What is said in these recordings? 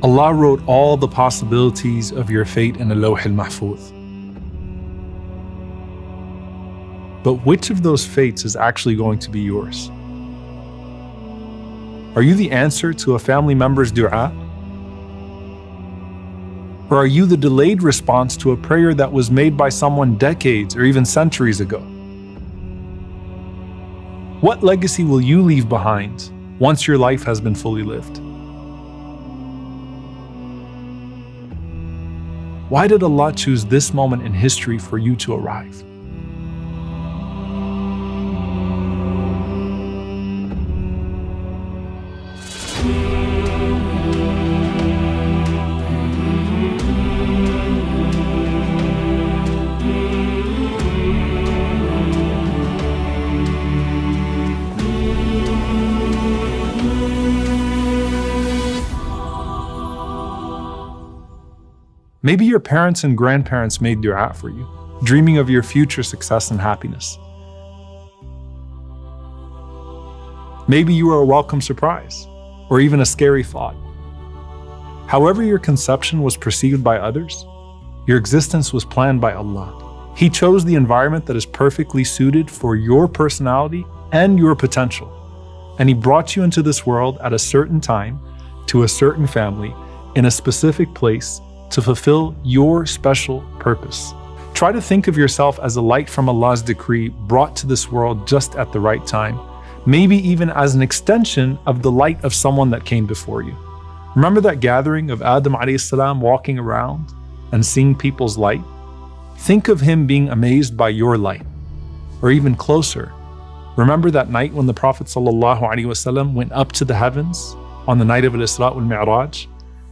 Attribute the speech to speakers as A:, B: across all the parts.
A: Allah wrote all the possibilities of your fate in the Lawh al-Mahfuz. But which of those fates is actually going to be yours? Are you the answer to a family member's dua? Or are you the delayed response to a prayer that was made by someone decades or even centuries ago? What legacy will you leave behind once your life has been fully lived? Why did Allah choose this moment in history for you to arrive? Maybe your parents and grandparents made dua for you, dreaming of your future success and happiness. Maybe you were a welcome surprise, or even a scary thought. However your conception was perceived by others, your existence was planned by Allah. He chose the environment that is perfectly suited for your personality and your potential. And He brought you into this world at a certain time, to a certain family, in a specific place, to fulfill your special purpose. Try to think of yourself as a light from Allah's decree brought to this world just at the right time, maybe even as an extension of the light of someone that came before you. Remember that gathering of Adam alayhi salam walking around and seeing people's light? Think of him being amazed by your light. Or even closer, remember that night when the Prophet ﷺ went up to the heavens on the night of Al-Isra wal-Mi'raj,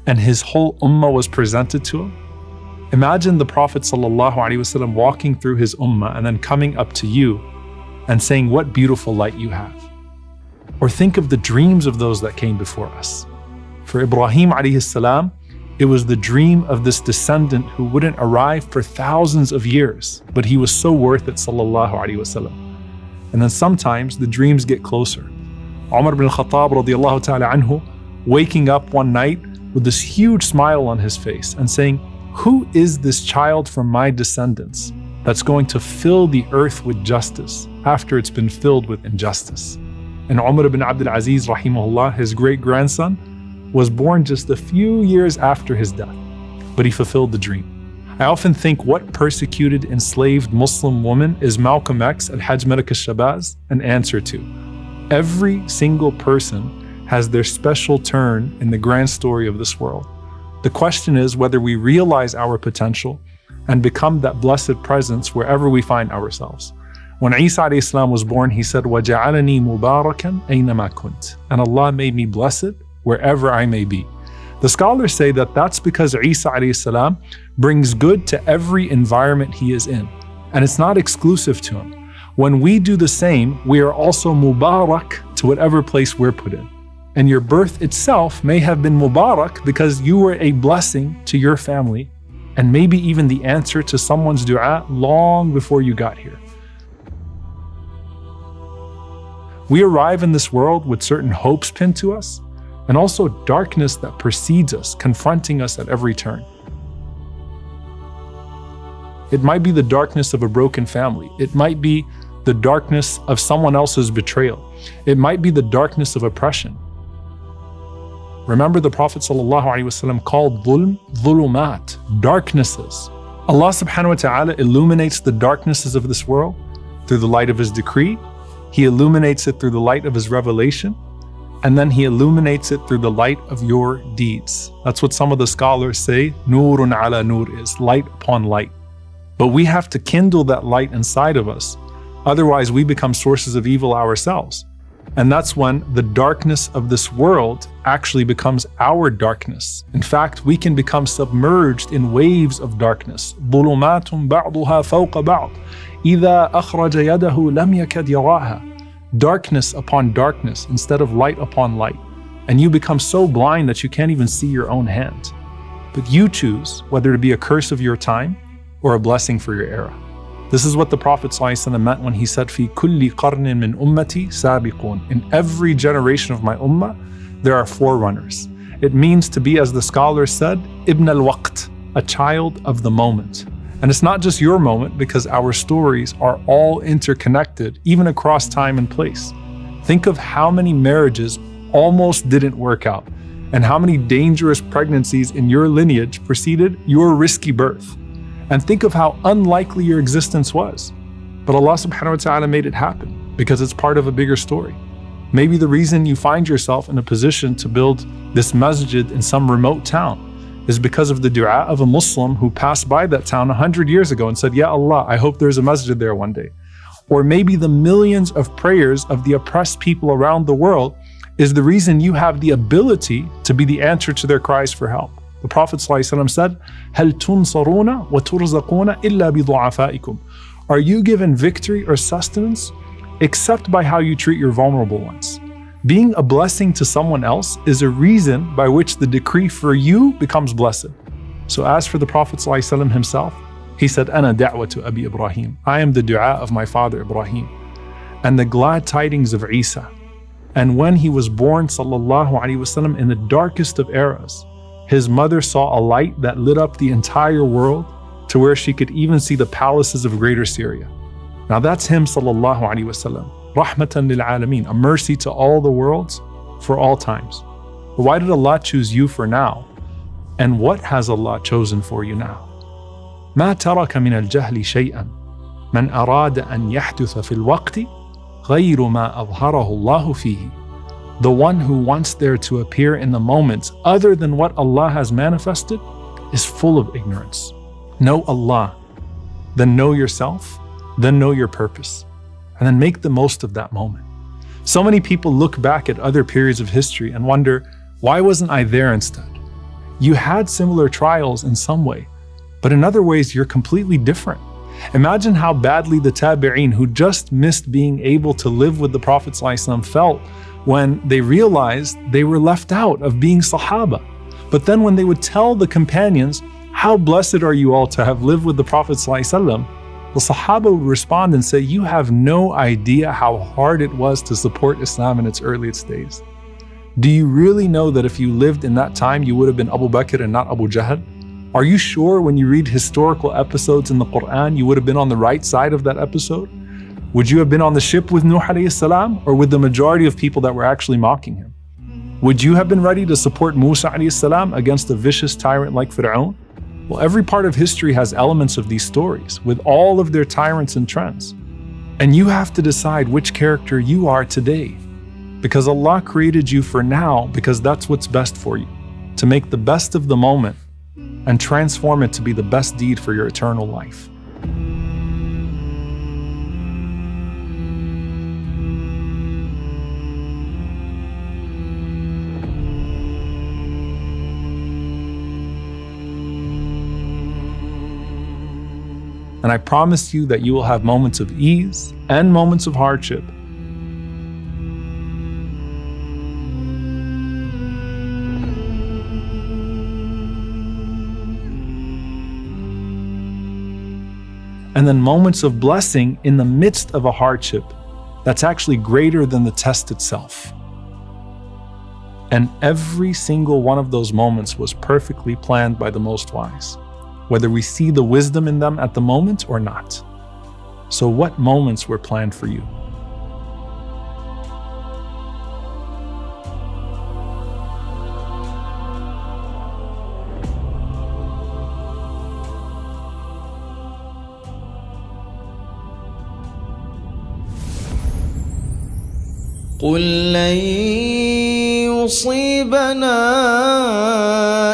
A: and his whole ummah was presented to him? Imagine the Prophet ﷺ walking through his ummah and then coming up to you and saying, "What beautiful light you have." Or think of the dreams of those that came before us. For Ibrahim alayhi salam, it was the dream of this descendant who wouldn't arrive for thousands of years, but he was so worth it, sallallahu alayhi wasallam. And then sometimes the dreams get closer. Omar ibn al-Khattab radiyallahu ta'ala anhu, waking up one night with this huge smile on his face and saying, "Who is this child from my descendants that's going to fill the earth with justice after it's been filled with injustice?" And Umar ibn Abdul Aziz, rahimahullah, his great-grandson, was born just a few years after his death, but he fulfilled the dream. I often think, what persecuted, enslaved Muslim woman is Malcolm X at Hajj Malak al-Shabaz an answer to? Every single person has their special turn in the grand story of this world. The question is whether we realize our potential and become that blessed presence wherever we find ourselves. When Isa alayhi salam was born, he said, وَجَعَلَنِي مُبَارَكًا أَيْنَمَا كُنْتَ, and Allah made me blessed wherever I may be. The scholars say that that's because Isa alayhi salam brings good to every environment he is in, and it's not exclusive to him. When we do the same, we are also mubarak to whatever place we're put in. And your birth itself may have been mubarak because you were a blessing to your family, and maybe even the answer to someone's dua long before you got here. We arrive in this world with certain hopes pinned to us, and also darkness that precedes us, confronting us at every turn. It might be the darkness of a broken family. It might be the darkness of someone else's betrayal. It might be the darkness of oppression. Remember, the Prophet ﷺ called dhulm, dhulumat, darknesses. Allah subhanahu wa ta'ala illuminates the darknesses of this world through the light of His decree. He illuminates it through the light of His revelation. And then He illuminates it through the light of your deeds. That's what some of the scholars say, nurun ala nur, is light upon light. But we have to kindle that light inside of us. Otherwise, we become sources of evil ourselves. And that's when the darkness of this world actually becomes our darkness. In fact, we can become submerged in waves of darkness. ظُلُمَاتٌ بَعْضُهَا فَوْقَ بَعْضٍ إِذَا أَخْرَجَ يَدَهُ لَمْ يَكَدْ يَرَاهَا. Darkness upon darkness instead of light upon light. And you become so blind that you can't even see your own hand. But you choose whether to be a curse of your time or a blessing for your era. This is what the Prophet ﷺ meant when he said, "Fi kulli qarnin min ummati sabiqun." In every generation of my ummah, there are forerunners. It means to be, as the scholars said, ibn al-waqt, a child of the moment. And it's not just your moment, because our stories are all interconnected, even across time and place. Think of how many marriages almost didn't work out, and how many dangerous pregnancies in your lineage preceded your risky birth. And think of how unlikely your existence was. But Allah subhanahu wa ta'ala made it happen, because it's part of a bigger story. Maybe the reason you find yourself in a position to build this masjid in some remote town is because of the dua of a Muslim who passed by that town 100 years ago and said, Ya Allah, I hope there's a masjid there one day. Or maybe the millions of prayers of the oppressed people around the world is the reason you have the ability to be the answer to their cries for help. The Prophet ﷺ said, هَلْ تُنصَرُونَ وَتُرْزَقُونَ إِلَّا بِضُعَفَائِكُمْ. Are you given victory or sustenance except by how you treat your vulnerable ones? Being a blessing to someone else is a reason by which the decree for you becomes blessed. So as for the Prophet ﷺ himself, he said, أَنَا دَعْوَةُ أَبِي إِبْرَاهِيم. I am the dua of my father Ibrahim. And the glad tidings of Isa. And when he was born, sallallahu alaihi wasallam, in the darkest of eras, his mother saw a light that lit up the entire world to where she could even see the palaces of greater Syria. Now that's him, sallallahu alaihi wasallam. Rahmatan lil alameen, a mercy to all the worlds for all times. But why did Allah choose you for now? And what has Allah chosen for you now? ما ترك من الجهل شيئا من أراد أن يحدث في الوقت غير ما أظهره الله فيه. The one who wants there to appear in the moments other than what Allah has manifested is full of ignorance. Know Allah, then know yourself, then know your purpose, and then make the most of that moment. So many people look back at other periods of history and wonder, why wasn't I there instead? You had similar trials in some way, but in other ways you're completely different. Imagine how badly the tabi'een who just missed being able to live with the Prophet ﷺ felt when they realized they were left out of being Sahaba. But then when they would tell the companions, how blessed are you all to have lived with the Prophet ﷺ, the Sahaba would respond and say, you have no idea how hard it was to support Islam in its earliest days. Do you really know that if you lived in that time, you would have been Abu Bakr and not Abu Jahl? Are you sure when you read historical episodes in the Quran, you would have been on the right side of that episode? Would you have been on the ship with Nuh alayhi salam, or with the majority of people that were actually mocking him? Would you have been ready to support Musa alayhi salam against a vicious tyrant like Fir'aun? Well, every part of history has elements of these stories, with all of their tyrants and trends. And you have to decide which character you are today. Because Allah created you for now, because that's what's best for you. To make the best of the moment and transform it to be the best deed for your eternal life. And I promise you that you will have moments of ease and moments of hardship. And then moments of blessing in the midst of a hardship that's actually greater than the test itself. And every single one of those moments was perfectly planned by the Most Wise, whether we see the wisdom in them at the moment or not. So what moments were planned for you?
B: قل لن يصيبنا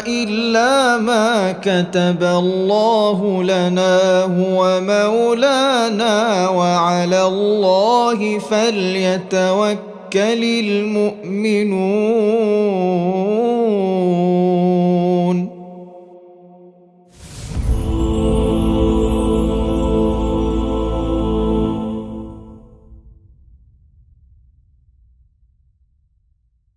B: إلا ما كتب الله لنا هو مولانا وعلى الله فليتوكل المؤمنون